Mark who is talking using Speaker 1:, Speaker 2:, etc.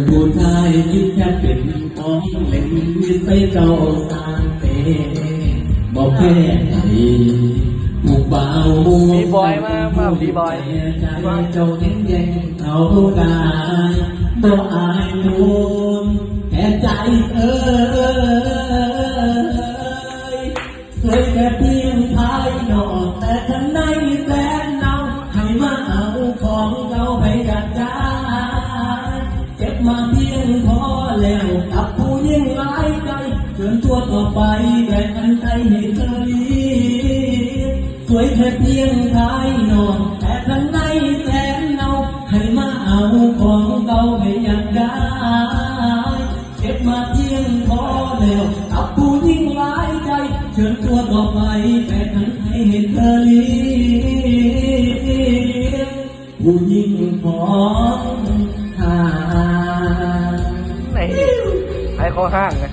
Speaker 1: ผู้ชายคิดแค่เป็นของเล่นยึดไปเจ้าตาเตะบอกแค่ไหนผู้เบา
Speaker 2: บีบอยมาบีบอย
Speaker 1: ใจเจ้าเน้นแย่งเขาได้บ่อายนูนแค่ใจสวยแค่เพียงภายนอกแต่ข้างในแสนเนาให้มาเอาของเราไปกันจ้าเจ็บมาเพียงพอแล้วกับผู้ยิ่งหลายใจเชิญตัวต่อไปแบ่งกันใจให้เธอลีสวยแค่เพียงภายนอกแต่ข้างในแสนเนาให้มาเอาของเราไปอย่างได้เจ็บมาเพียงพอแล้วกับผู้ยิ่งหลายใจเชิญตัวต่อไปแบ่งกันให้เห็นเธอลีผู้ยิ่งของทาง
Speaker 2: ไหนใครเขาห้างไง